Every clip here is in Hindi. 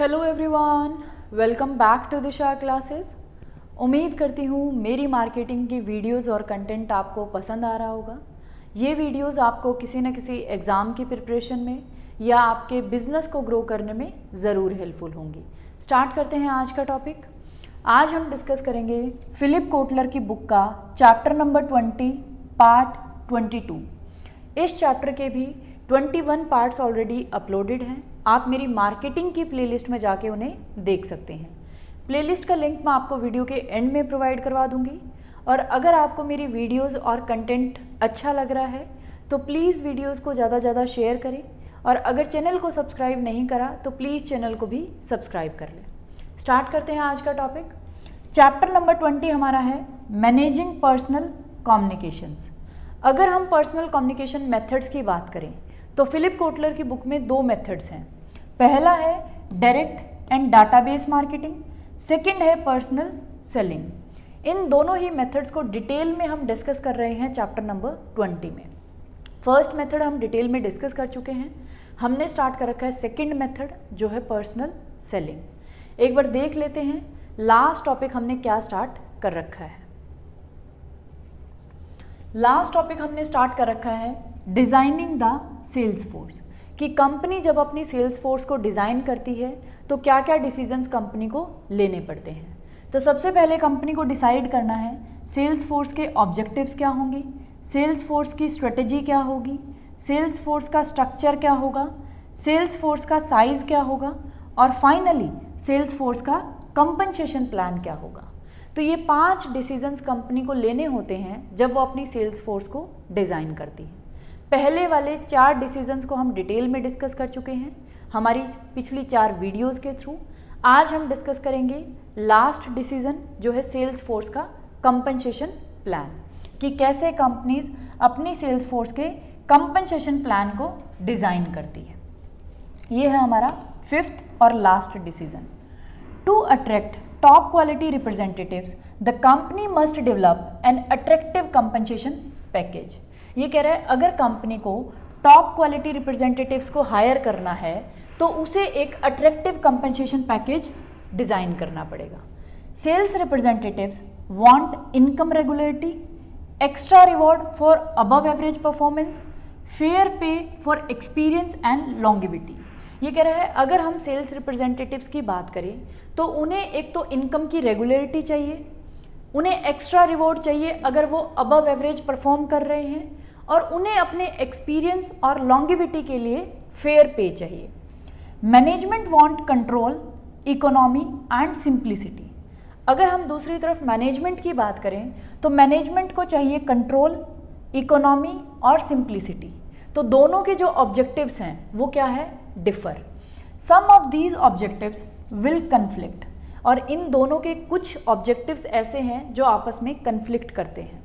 Hello everyone, welcome back to Disha classes. उम्मीद करती हूँ मेरी मार्केटिंग की वीडियोस और कंटेंट आपको पसंद आ रहा होगा। ये वीडियोस आपको किसी न किसी एग्ज़ाम की प्रिपरेशन में या आपके बिजनेस को ग्रो करने में ज़रूर हेल्पफुल होंगी। स्टार्ट करते हैं आज का टॉपिक। आज हम डिस्कस करेंगे फिलिप कोटलर की बुक का चैप्टर नंबर 20 पार्ट 22। इस चैप्टर के भी 21 पार्ट्स ऑलरेडी अपलोडेड हैं। आप मेरी मार्केटिंग की प्लेलिस्ट में जाके उन्हें देख सकते हैं। प्लेलिस्ट का लिंक मैं आपको वीडियो के एंड में प्रोवाइड करवा दूंगी। और अगर आपको मेरी वीडियोस और कंटेंट अच्छा लग रहा है तो प्लीज़ वीडियोस को ज़्यादा से ज़्यादा शेयर करें, और अगर चैनल को सब्सक्राइब नहीं करा तो प्लीज़ चैनल को भी सब्सक्राइब कर लें। स्टार्ट करते हैं आज का टॉपिक। चैप्टर नंबर 20 हमारा है मैनेजिंग पर्सनल कम्युनिकेशंस। अगर हम पर्सनल कम्युनिकेशन मेथड्स की बात करें तो फिलिप कोटलर की बुक में 2 मेथड्स हैं। पहला है direct and database marketing, second है पर्सनल सेलिंग। इन दोनों ही मेथड्स को डिटेल में हम डिस्कस कर रहे हैं चैप्टर नंबर 20 में। फर्स्ट मेथड हम डिटेल में डिस्कस कर चुके हैं। हमने स्टार्ट कर रखा है सेकंड मेथड जो है पर्सनल सेलिंग। एक बार देख लेते हैं लास्ट टॉपिक हमने क्या स्टार्ट कर रखा है। लास्ट टॉपिक हमने स्टार्ट कर रखा है डिज़ाइनिंग द सेल्स फोर्स, कि कंपनी जब अपनी सेल्स फोर्स को डिज़ाइन करती है तो क्या क्या डिसीजंस कंपनी को लेने पड़ते हैं। तो सबसे पहले कंपनी को डिसाइड करना है सेल्स फोर्स के ऑब्जेक्टिव्स क्या होंगे, सेल्स फोर्स की स्ट्रेटजी क्या होगी, सेल्स फोर्स का स्ट्रक्चर क्या होगा, सेल्स फोर्स का साइज़ क्या होगा, और फाइनली सेल्स फोर्स का कंपनसेशन प्लान क्या होगा। तो ये 5 डिसीजंस कंपनी को लेने होते हैं जब वो अपनी सेल्स फोर्स को डिज़ाइन करती है। पहले वाले 4 डिसीजंस को हम डिटेल में डिस्कस कर चुके हैं हमारी पिछली 4 वीडियोस के थ्रू। आज हम डिस्कस करेंगे लास्ट डिसीजन जो है सेल्स फोर्स का कंपनसेशन प्लान, कि कैसे कंपनीज अपनी सेल्स फोर्स के कंपनसेशन प्लान को डिज़ाइन करती है। ये है हमारा 5th और last decision. To attract top quality representatives the company must develop an attractive compensation package. ये कह रहा है अगर कंपनी को टॉप क्वालिटी रिप्रेजेंटेटिव्स को हायर करना है तो उसे एक अट्रैक्टिव कंपनसेशन पैकेज डिज़ाइन करना पड़ेगा। Sales representatives want income regularity, extra reward for above average performance, fair pay for experience and longevity. ये कह रहा है अगर हम सेल्स रिप्रेजेंटेटिव्स की बात करें तो उन्हें एक तो इनकम की रेगुलरिटी चाहिए, उन्हें एक्स्ट्रा रिवॉर्ड चाहिए अगर वो अबव एवरेज परफॉर्म कर रहे हैं, और उन्हें अपने एक्सपीरियंस और लॉन्गिविटी के लिए फेयर पे चाहिए। Management want control, economy and simplicity. अगर हम दूसरी तरफ मैनेजमेंट की बात करें तो मैनेजमेंट को चाहिए कंट्रोल, इकोनॉमी और सिंप्लिसिटी। तो दोनों के जो ऑब्जेक्टिव्स हैं वो क्या है, differ. Some of these objectives will conflict, और इन दोनों के कुछ ऑब्जेक्टिव्स ऐसे हैं जो आपस में कन्फ्लिक्ट करते हैं।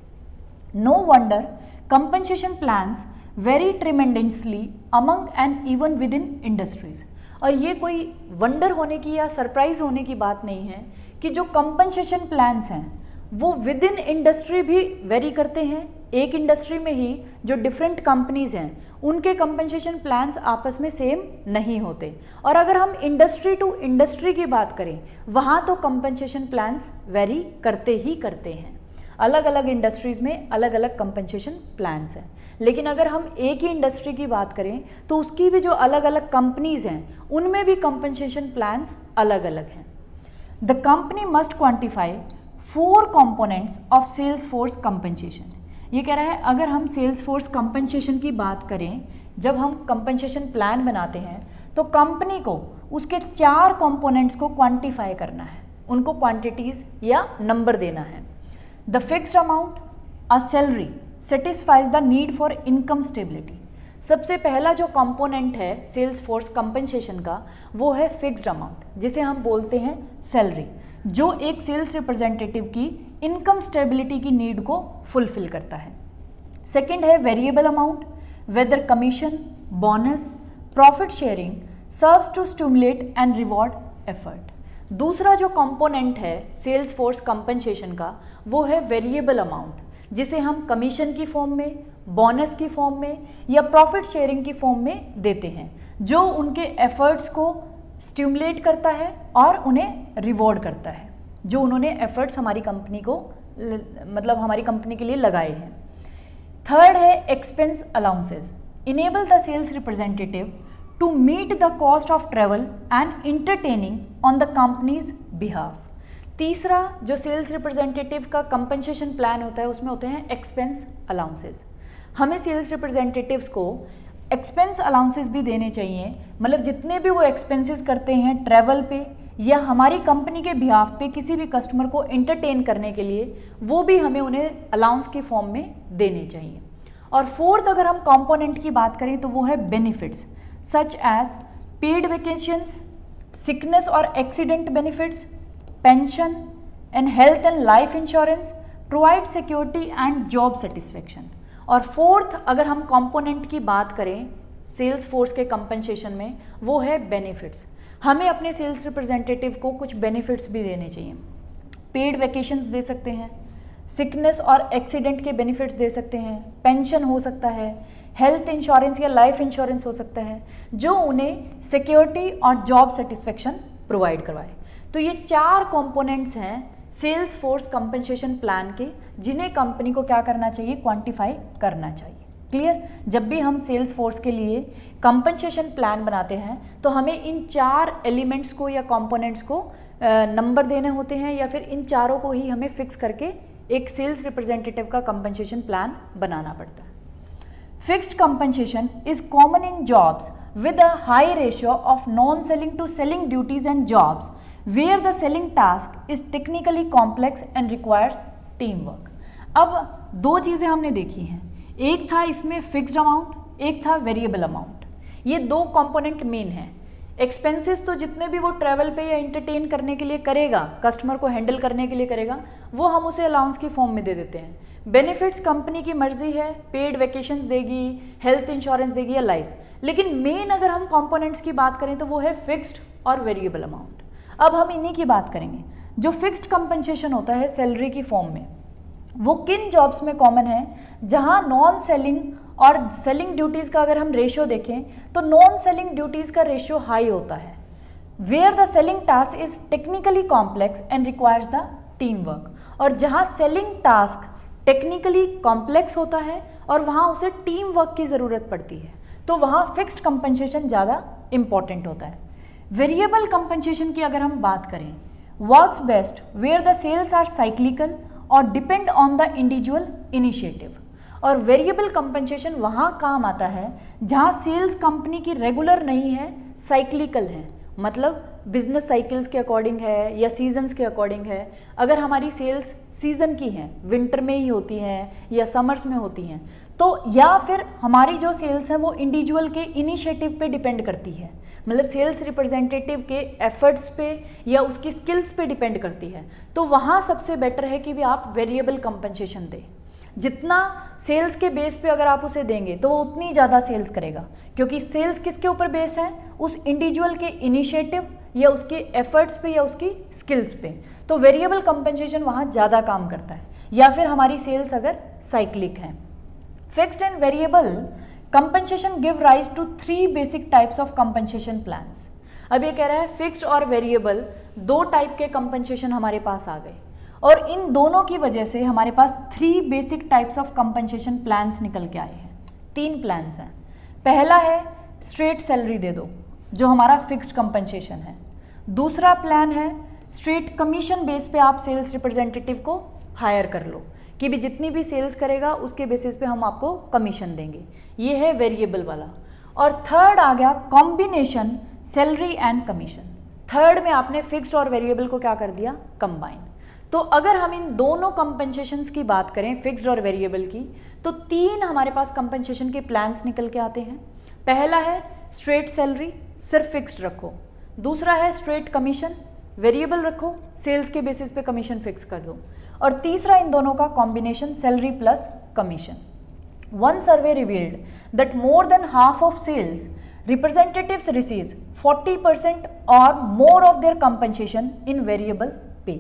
No wonder compensation plans vary tremendously among and even within industries. और ये कोई वंडर होने की या सरप्राइज होने की बात नहीं है कि जो कंपनसेशन प्लान्स हैं वो विद इन इंडस्ट्री भी वेरी करते हैं। एक इंडस्ट्री में ही जो डिफरेंट कंपनीज हैं उनके कंपनसेशन प्लान्स आपस में सेम नहीं होते, और अगर हम इंडस्ट्री टू इंडस्ट्री की बात करें वहाँ तो कंपनसेशन प्लान्स वेरी करते ही करते हैं। अलग अलग इंडस्ट्रीज़ में अलग अलग कंपनसेशन प्लान्स हैं। लेकिन अगर हम एक ही इंडस्ट्री की बात करें तो उसकी भी जो अलग अलग कंपनीज़ हैं उनमें भी कंपनसेशन प्लान्स अलग अलग हैं। The company must quantify 4 components of sales force compensation. ये कह रहा है अगर हम सेल्स फोर्स कंपनसेशन की बात करें, जब हम कंपनसेशन प्लान बनाते हैं तो कंपनी को उसके 4 कंपोनेंट्स को क्वांटिफाई करना है, उनको क्वांटिटीज़ या नंबर देना है। The fixed amount, a salary satisfies the need for income stability. सबसे पहला जो कंपोनेंट है सेल्स फोर्स कंपनसेशन का वो है फिक्स्ड अमाउंट, जिसे हम बोलते हैं सैलरी, जो एक सेल्स रिप्रेजेंटेटिव की इनकम स्टेबिलिटी की नीड को फुलफिल करता है। सेकंड है variable amount, whether commission, bonus, profit sharing serves to stimulate and reward effort. दूसरा जो कंपोनेंट है सेल्स फोर्स कंपनसेशन का वो है वेरिएबल अमाउंट, जिसे हम कमीशन की फॉर्म में, बोनस की फॉर्म में या प्रॉफिट शेयरिंग की फॉर्म में देते हैं, जो उनके एफर्ट्स को स्टिमुलेट करता है और उन्हें रिवॉर्ड करता है जो उन्होंने एफर्ट्स हमारी कंपनी को मतलब हमारी कंपनी के लिए लगाए हैं। थर्ड है expense allowances, enable the sales representative to meet the cost of travel and entertaining on the company's behalf. तीसरा जो सेल्स रिप्रेजेंटेटिव का कंपनसेशन प्लान होता है उसमें होते हैं एक्सपेंस अलाउंसेस। हमें सेल्स रिप्रेजेंटेटिव्स को एक्सपेंस अलाउंसेस भी देने चाहिए, मतलब जितने भी वो एक्सपेंसेस करते हैं ट्रैवल पे या हमारी कंपनी के बिहाफ पे किसी भी कस्टमर को एंटरटेन करने के लिए, वो भी हमें उन्हें अलाउंस के फॉर्म में देने चाहिए। और फोर्थ अगर हम कंपोनेंट की बात करें तो वो है benefits such as paid vacations, sickness और accident benefits, pension and health and life insurance, provide security and job satisfaction. और फोर्थ अगर हम कंपोनेंट की बात करें सेल्स फोर्स के कंपनसेशन में वो है बेनिफिट्स। हमें अपने सेल्स रिप्रेजेंटेटिव को कुछ बेनिफिट्स भी देने चाहिए। पेड वैकेशंस दे सकते हैं, सिकनेस और एक्सीडेंट के बेनिफिट्स दे सकते हैं, पेंशन हो सकता है, हेल्थ इंश्योरेंस या लाइफ इंश्योरेंस हो सकता है जो उन्हें सिक्योरिटी और जॉब सेटिस्फेक्शन प्रोवाइड करवाए। तो ये 4 कंपोनेंट्स हैं सेल्स फोर्स कंपनसेशन प्लान के जिन्हें कंपनी को क्या करना चाहिए, क्वांटिफाई करना चाहिए। क्लियर? जब भी हम सेल्स फोर्स के लिए कंपनसेशन प्लान बनाते हैं तो हमें इन 4 एलिमेंट्स को या कंपोनेंट्स को नंबर देने होते हैं या फिर इन चारों को ही हमें फिक्स करके एक सेल्स रिप्रेजेंटेटिव का कंपनसेशन प्लान बनाना पड़ता है। Fixed compensation is common in jobs with a high ratio of non-selling to selling duties and jobs where the selling task is technically complex and requires teamwork। अब 2 चीज़ें हमने देखी हैं, एक था इसमें फिक्स्ड अमाउंट, एक था वेरिएबल अमाउंट। ये 2 कंपोनेंट मेन हैं। एक्सपेंसेस तो जितने भी वो ट्रैवल पे या एंटरटेन करने के लिए करेगा, कस्टमर को हैंडल करने के लिए करेगा, वो हम उसे अलाउंस की फॉर्म में दे देते हैं। बेनिफिट्स कंपनी की मर्जी है, पेड वैकेशंस देगी, हेल्थ इंश्योरेंस देगी या लाइफ। लेकिन मेन अगर हम कंपोनेंट्स की बात करें तो वो है फिक्स्ड और वेरिएबल अमाउंट। अब हम इन्हीं की बात करेंगे। जो फिक्स्ड कंपनसेशन होता है सैलरी की फॉर्म में, वो किन जॉब्स में कॉमन है, जहां नॉन सेलिंग और सेलिंग ड्यूटीज़ का अगर हम रेशियो देखें तो नॉन सेलिंग ड्यूटीज़ का रेशियो हाई होता है, where the selling task is technically complex and requires the team work. और जहां सेलिंग टास्क टेक्निकली कॉम्प्लेक्स होता है और वहां उसे टीम वर्क की ज़रूरत पड़ती है, तो वहाँ फिक्स्ड कंपनसेशन ज़्यादा इंपॉर्टेंट होता है। वेरिएबल कंपनसेशन की अगर हम बात करें, works best where the sales are cyclical और depend on the individual initiative. और वेरिएबल कंपनसेशन वहाँ काम आता है जहाँ सेल्स कंपनी की रेगुलर नहीं है, साइक्लिकल है, मतलब बिजनेस साइकिल्स के अकॉर्डिंग है या सीजन्स के अकॉर्डिंग है। अगर हमारी सेल्स सीजन की हैं, विंटर में ही होती हैं या समर्स में होती हैं, तो या फिर हमारी जो सेल्स है वो इंडिविजुअल के इनिशिएटिव पे डिपेंड करती है, मतलब सेल्स रिप्रेजेंटेटिव के एफर्ट्स पे या उसकी स्किल्स पे डिपेंड करती है, तो वहाँ सबसे बेटर है कि भी आप वेरिएबल कंपनसेशन दें। जितना सेल्स के बेस पे अगर आप उसे देंगे तो वो उतनी ज़्यादा सेल्स करेगा, क्योंकि सेल्स किसके ऊपर बेस है, उस इंडिविजुअल के इनिशिएटिव या उसके एफर्ट्स पे या उसकी स्किल्स पे। तो वेरिएबल कंपनसेशन वहाँ ज़्यादा काम करता है, या फिर हमारी सेल्स अगर साइक्लिक है। Fixed and variable compensation give rise to 3 basic types of compensation plans. अब ये कह रहा है फिक्स्ड और वेरिएबल 2 टाइप के कंपनसेशन हमारे पास आ गए, और इन दोनों की वजह से हमारे पास 3 basic types of compensation plans निकल के आए हैं। 3 प्लान्स हैं। पहला है स्ट्रेट सैलरी दे दो, जो हमारा फिक्स्ड कंपनसेशन है। दूसरा प्लान है स्ट्रेट कमीशन बेस पे आप सेल्स रिप्रेजेंटेटिव को हायर कर लो, कि भी जितनी भी सेल्स करेगा उसके बेसिस पे हम आपको कमीशन देंगे, ये है वेरिएबल वाला। और थर्ड आ गया combination salary and commission. Third में आपने फिक्स्ड और वेरिएबल को क्या कर दिया, कंबाइन। तो अगर हम इन दोनों कंपनसेशंस की बात करें फिक्स्ड और वेरिएबल की, तो 3 हमारे पास कंपनसेशन के प्लान्स निकल के आते हैं। पहला है स्ट्रेट सैलरी, सिर्फ फिक्स्ड रखो। दूसरा है स्ट्रेट कमीशन, वेरिएबल रखो, सेल्स के बेसिस पे कमीशन फिक्स कर दो। और तीसरा इन दोनों का combination salary plus commission. One survey revealed that more than half of sales representatives receives 40% or more of their compensation in variable pay।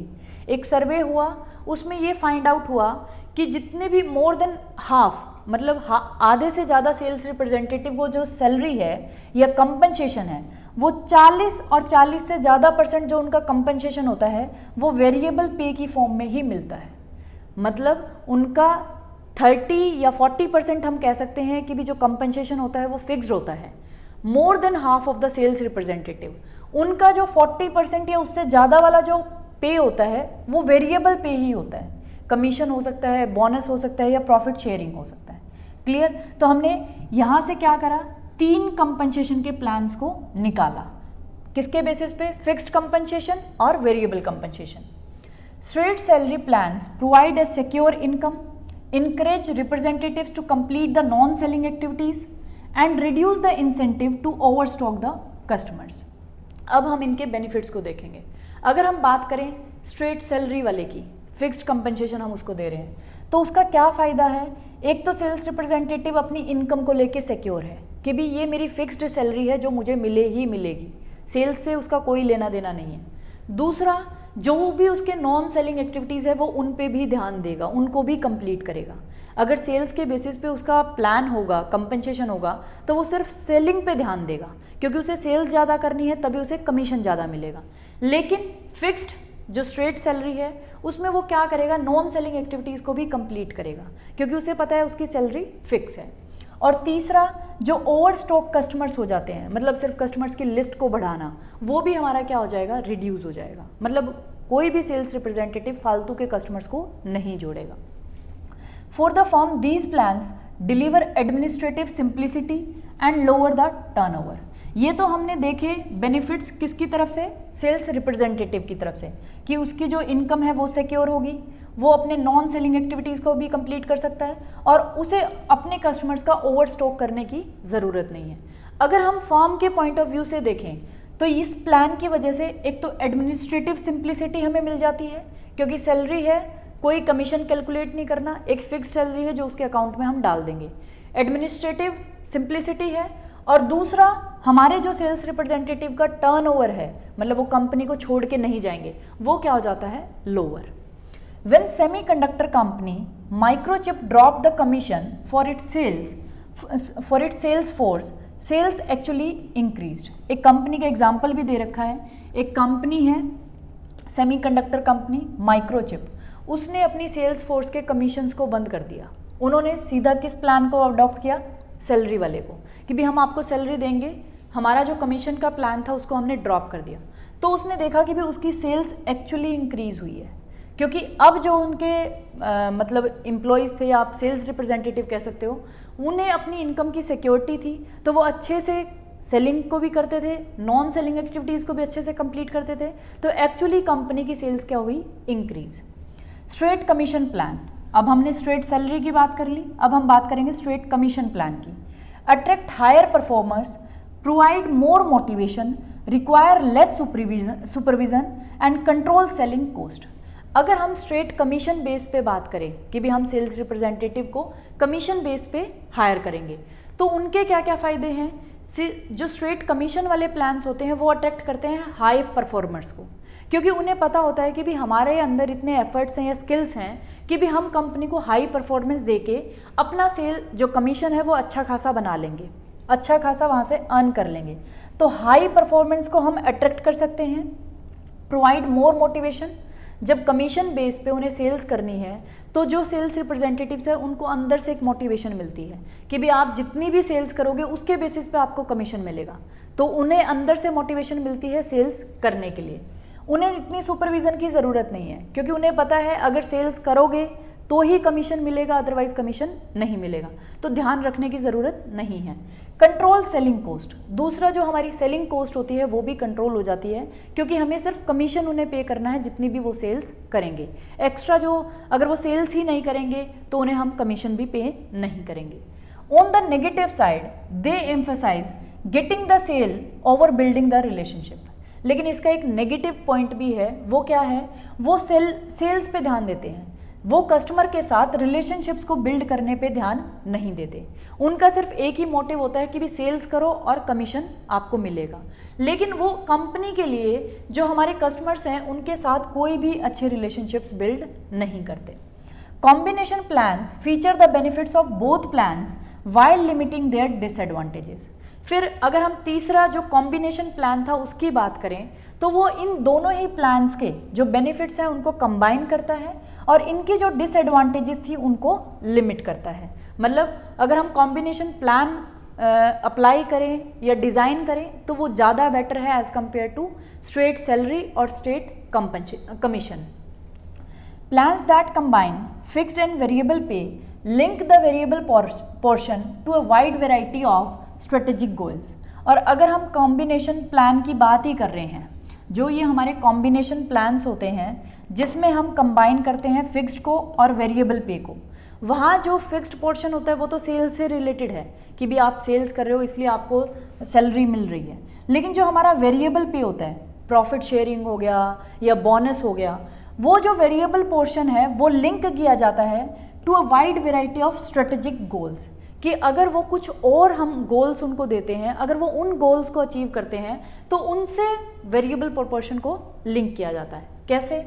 एक सर्वे हुआ, उसमें ये फाइंड आउट हुआ कि जितने भी मोर देन हाफ, मतलब आधे से ज़्यादा सेल्स रिप्रेजेंटेटिव को जो सैलरी है या कंपनसेशन है वो 40 और 40 से ज़्यादा % जो उनका कंपनसेशन होता है वो वेरिएबल पे की फॉर्म में ही मिलता है। मतलब उनका 30 या 40% हम कह सकते हैं कि भी जो कंपनसेशन होता है वो फिक्स्ड होता है। More than half of the sales representative उनका जो 40% या उससे ज़्यादा वाला जो पे होता है वो वेरिएबल पे ही होता है। कमीशन हो सकता है, बोनस हो सकता है या प्रॉफिट शेयरिंग हो सकता है। क्लियर? तो हमने यहाँ से क्या करा, 3 कंपनसेशन के प्लान्स को निकाला। किसके बेसिस पे? फिक्स्ड कंपनसेशन और variable compensation. Straight salary plans provide a secure income, encourage representatives to complete the non-selling activities and reduce the incentive to overstock the customers। अब हम इनके बेनिफिट्स को देखेंगे। अगर हम बात करें स्ट्रेट सैलरी वाले की, फिक्स्ड कंपनसेशन हम उसको दे रहे हैं, तो उसका क्या फ़ायदा है? एक तो सेल्स रिप्रेजेंटेटिव अपनी इनकम को लेके सिक्योर है कि भी ये मेरी फिक्स्ड सैलरी है जो मुझे मिले ही मिलेगी, सेल्स से उसका कोई लेना देना नहीं है। दूसरा, जो भी उसके नॉन सेलिंग एक्टिविटीज़ है वो उन पे भी ध्यान देगा, उनको भी कंप्लीट करेगा। अगर सेल्स के बेसिस पे उसका प्लान होगा, कंपनसेशन होगा, तो वो सिर्फ सेलिंग पे ध्यान देगा क्योंकि उसे सेल्स ज़्यादा करनी है, तभी उसे कमीशन ज़्यादा मिलेगा। लेकिन फिक्स्ड जो स्ट्रेट सैलरी है उसमें वो क्या करेगा, नॉन सेलिंग एक्टिविटीज़ को भी कंप्लीट करेगा क्योंकि उसे पता है उसकी सैलरी फिक्स है। और तीसरा, जो ओवर स्टॉक कस्टमर्स हो जाते हैं, मतलब सिर्फ कस्टमर्स की लिस्ट को बढ़ाना, वो भी हमारा क्या हो जाएगा, रिड्यूस हो जाएगा। मतलब कोई भी सेल्स रिप्रेजेंटेटिव फालतू के कस्टमर्स को नहीं जोड़ेगा। For the firm these plans deliver administrative simplicity and lower the turnover. ये तो हमने देखे बेनिफिट्स किसकी तरफ से, सेल्स रिप्रेजेंटेटिव की तरफ से, कि उसकी जो इनकम है वो सिक्योर होगी, वो अपने नॉन सेलिंग एक्टिविटीज़ को भी कंप्लीट कर सकता है और उसे अपने कस्टमर्स का ओवर स्टॉक करने की ज़रूरत नहीं है। अगर हम फर्म के पॉइंट ऑफ व्यू से देखें तो इस प्लान की वजह से एक तो एडमिनिस्ट्रेटिव सिंप्लिसिटी हमें मिल जाती है क्योंकि सैलरी है, कोई कमीशन कैलकुलेट नहीं करना, एक फिक्स सैलरी है जो उसके अकाउंट में हम डाल देंगे, एडमिनिस्ट्रेटिव सिंप्लिसिटी है। और दूसरा, हमारे जो सेल्स रिप्रेजेंटेटिव का टर्नओवर है, मतलब वो कंपनी को छोड़ के नहीं जाएंगे, वो क्या हो जाता है, lower. When semiconductor company Microchip dropped the commission for its sales force, sales actually increased। एक कंपनी का एग्जाम्पल भी दे रखा है। एक कंपनी है सेमीकंडक्टर कंपनी माइक्रोचिप, उसने अपनी सेल्स फोर्स के कमीशंस को बंद कर दिया। उन्होंने सीधा किस प्लान को अडॉप्ट किया, सैलरी वाले को, कि भी हम आपको सैलरी देंगे, हमारा जो कमीशन का प्लान था उसको हमने ड्रॉप कर दिया। तो उसने देखा कि भी उसकी सेल्स एक्चुअली इंक्रीज हुई है क्योंकि अब जो उनके मतलब एम्प्लॉयज़ थे, या आप सेल्स रिप्रेजेंटेटिव कह सकते हो, उन्हें अपनी इनकम की सिक्योरिटी थी, तो वो अच्छे से सेलिंग को भी करते थे, नॉन सेलिंग एक्टिविटीज़ को भी अच्छे से कंप्लीट करते थे। तो एक्चुअली कंपनी की सेल्स क्या हुई, इंक्रीज। स्ट्रेट कमीशन प्लान, अब हमने स्ट्रेट सैलरी की बात कर ली, अब हम बात करेंगे स्ट्रेट कमीशन प्लान की। Attract higher performers, provide more motivation, require less supervision and control selling cost. अगर हम स्ट्रेट कमीशन बेस पे बात करें कि भी हम सेल्स रिप्रेजेंटेटिव को कमीशन बेस पे हायर करेंगे, तो उनके क्या क्या फ़ायदे हैं। जो स्ट्रेट कमीशन वाले प्लान्स होते हैं वो अट्रैक्ट करते हैं हाई परफॉर्मर्स को, क्योंकि उन्हें पता होता है कि भी हमारे अंदर इतने एफर्ट्स हैं या स्किल्स हैं कि भी हम कंपनी को हाई परफॉर्मेंस दे के अपना सेल जो कमीशन है वो अच्छा खासा बना लेंगे, अच्छा खासा वहाँ से अर्न कर लेंगे। तो हाई परफॉर्मेंस को हम अट्रैक्ट कर सकते हैं। प्रोवाइड मोर मोटिवेशन, जब कमीशन बेस पे उन्हें सेल्स करनी है तो जो सेल्स रिप्रेजेंटेटिव्स है उनको अंदर से एक मोटिवेशन मिलती है कि भी आप जितनी भी सेल्स करोगे उसके बेसिस पे आपको कमीशन मिलेगा, तो उन्हें अंदर से मोटिवेशन मिलती है सेल्स करने के लिए। उन्हें इतनी सुपरविज़न की ज़रूरत नहीं है क्योंकि उन्हें पता है अगर सेल्स करोगे तो ही कमीशन मिलेगा, अदरवाइज कमीशन नहीं मिलेगा, तो ध्यान रखने की ज़रूरत नहीं है। कंट्रोल सेलिंग कॉस्ट, दूसरा जो हमारी सेलिंग कॉस्ट होती है वो भी कंट्रोल हो जाती है क्योंकि हमें सिर्फ कमीशन उन्हें पे करना है जितनी भी वो सेल्स करेंगे। एक्स्ट्रा जो अगर वो सेल्स ही नहीं करेंगे तो उन्हें हम कमीशन भी पे नहीं करेंगे। On the negative side they emphasise getting the sale over building the relationship. लेकिन इसका एक नेगेटिव पॉइंट भी है, वो क्या है, वो सेल्स पे ध्यान देते हैं, वो कस्टमर के साथ रिलेशनशिप्स को बिल्ड करने पे ध्यान नहीं देते। उनका सिर्फ एक ही मोटिव होता है कि भी सेल्स करो और कमीशन आपको मिलेगा, लेकिन वो कंपनी के लिए जो हमारे कस्टमर्स हैं उनके साथ कोई भी अच्छे रिलेशनशिप्स बिल्ड नहीं करते। Combination plans feature the benefits of both plans while limiting their disadvantages. फिर अगर हम तीसरा जो कॉम्बिनेशन प्लान था उसकी बात करें तो वो इन दोनों ही प्लान्स के जो बेनिफिट्स हैं उनको कंबाइन करता है और इनकी जो डिसएडवांटेजेस थी उनको लिमिट करता है। मतलब अगर हम कॉम्बिनेशन प्लान अप्लाई करें या डिज़ाइन करें तो वो ज़्यादा बेटर है as compare to straight salary और straight commission. Plans that combine fixed and variable pay link the variable portion to a wide variety of strategic goals. और अगर हम कॉम्बिनेशन प्लान की बात ही कर रहे हैं, जो ये हमारे कॉम्बिनेशन प्लान्स होते हैं जिसमें हम कंबाइन करते हैं फिक्स्ड को और वेरिएबल पे को, वहाँ जो फिक्स्ड पोर्शन होता है वो तो सेल्स से रिलेटेड है कि भी आप सेल्स कर रहे हो इसलिए आपको सैलरी मिल रही है। लेकिन जो हमारा वेरिएबल पे होता है, प्रॉफिट शेयरिंग हो गया या बोनस हो गया, वो जो वेरिएबल पोर्शन है वो लिंक किया जाता है to a wide variety of strategic goals, कि अगर वो कुछ और हम गोल्स उनको देते हैं, अगर वो उन गोल्स को अचीव करते हैं तो उनसे वेरिएबल प्रोपोर्शन को लिंक किया जाता है। कैसे?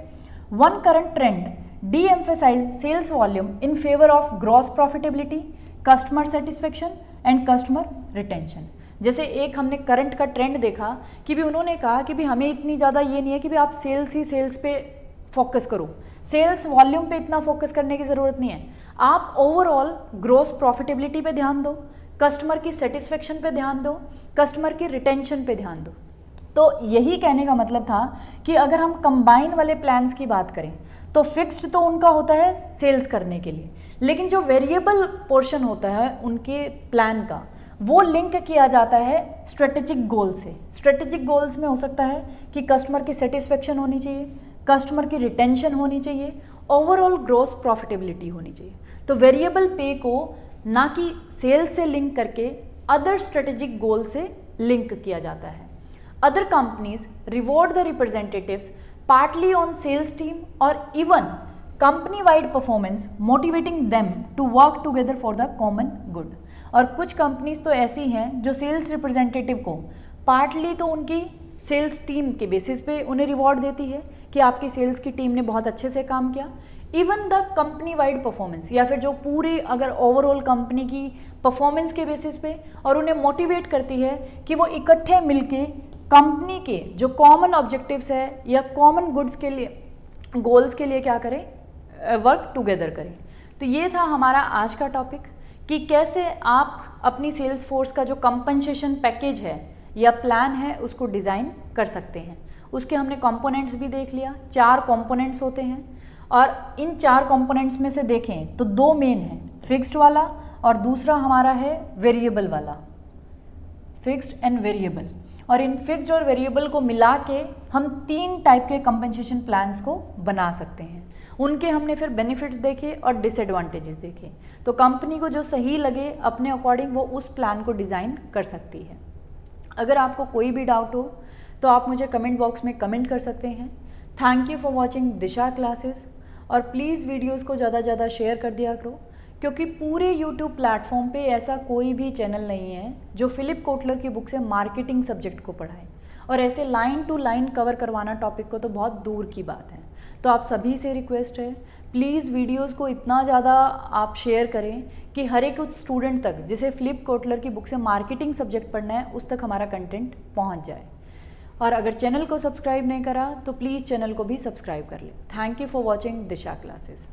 One current trend de-emphasize sales volume in favor of gross profitability, customer satisfaction and customer retention। जैसे एक हमने करंट का ट्रेंड देखा कि भी उन्होंने कहा कि भी हमें इतनी ज़्यादा ये नहीं है कि भी आप सेल्स पे फोकस करो, सेल्स वॉल्यूम पे इतना फोकस करने की ज़रूरत नहीं है, आप ओवरऑल ग्रोस प्रॉफिटेबिलिटी पे ध्यान दो, कस्टमर की सेटिस्फेक्शन पे ध्यान दो, कस्टमर की रिटेंशन पे ध्यान दो। तो यही कहने का मतलब था कि अगर हम कंबाइन वाले प्लान्स की बात करें तो फिक्स्ड तो उनका होता है सेल्स करने के लिए, लेकिन जो वेरिएबल पोर्शन होता है उनके प्लान का वो लिंक किया जाता है स्ट्रेटेजिक गोल से। स्ट्रेटेजिक गोल्स में हो सकता है कि कस्टमर की सेटिस्फेक्शन होनी चाहिए, कस्टमर की रिटेंशन होनी चाहिए, ओवरऑल ग्रोस प्रॉफिटेबिलिटी होनी चाहिए। तो वेरिएबल पे को ना कि सेल्स से लिंक करके अदर स्ट्रेटेजिक गोल से लिंक किया जाता है। Other companies reward the representatives partly on sales team or even company-wide performance, motivating them to work together for the common good। और कुछ कंपनीज तो ऐसी हैं जो सेल्स रिप्रेजेंटेटिव को पार्टली तो उनकी सेल्स टीम के बेसिस पे उन्हें रिवॉर्ड देती है कि आपकी सेल्स की टीम ने बहुत अच्छे से काम किया, even the company wide performance, या फिर जो पूरी अगर ओवरऑल कंपनी की परफॉर्मेंस के बेसिस पे, और उन्हें मोटिवेट करती है कि वो इकट्ठे मिलके कंपनी के जो कॉमन ऑब्जेक्टिव्स है या कॉमन गुड्स के लिए, गोल्स के लिए क्या करें, वर्क टुगेदर करें। तो ये था हमारा आज का टॉपिक कि कैसे आप अपनी सेल्स फोर्स का जो कंपनसेशन पैकेज है या प्लान है उसको डिज़ाइन कर सकते हैं। उसके हमने कंपोनेंट्स भी देख लिया, 4 कंपोनेंट्स होते हैं और इन 4 कंपोनेंट्स में से देखें तो 2 मेन हैं, फिक्स्ड वाला और दूसरा हमारा है वेरिएबल वाला, फिक्स्ड एंड वेरिएबल। और इन फिक्स्ड और वेरिएबल को मिला के हम 3 टाइप के कंपनसेशन प्लान्स को बना सकते हैं। उनके हमने फिर बेनिफिट्स देखे और डिसएडवांटेजेस देखे। तो कंपनी को जो सही लगे अपने अकॉर्डिंग वो उस प्लान को डिज़ाइन कर सकती है। अगर आपको कोई भी डाउट हो तो आप मुझे कमेंट बॉक्स में कमेंट कर सकते हैं। Thank you for watching Disha classes, और प्लीज़ वीडियोज़ को ज़्यादा से ज़्यादा शेयर कर दिया करो, क्योंकि पूरे YouTube प्लेटफॉर्म पे ऐसा कोई भी चैनल नहीं है जो फिलिप कोटलर की बुक से मार्केटिंग सब्जेक्ट को पढ़ाए, और ऐसे लाइन टू लाइन कवर करवाना टॉपिक को तो बहुत दूर की बात है। तो आप सभी से रिक्वेस्ट है, प्लीज़ वीडियोस को इतना ज़्यादा आप शेयर करें कि हर एक उस स्टूडेंट तक जिसे फिलिप कोटलर की बुक से मार्केटिंग सब्जेक्ट पढ़ना है उस तक हमारा कंटेंट पहुँच जाए। और अगर चैनल को सब्सक्राइब नहीं करा तो प्लीज़ चैनल को भी सब्सक्राइब कर ले। Thank you for watching Disha classes.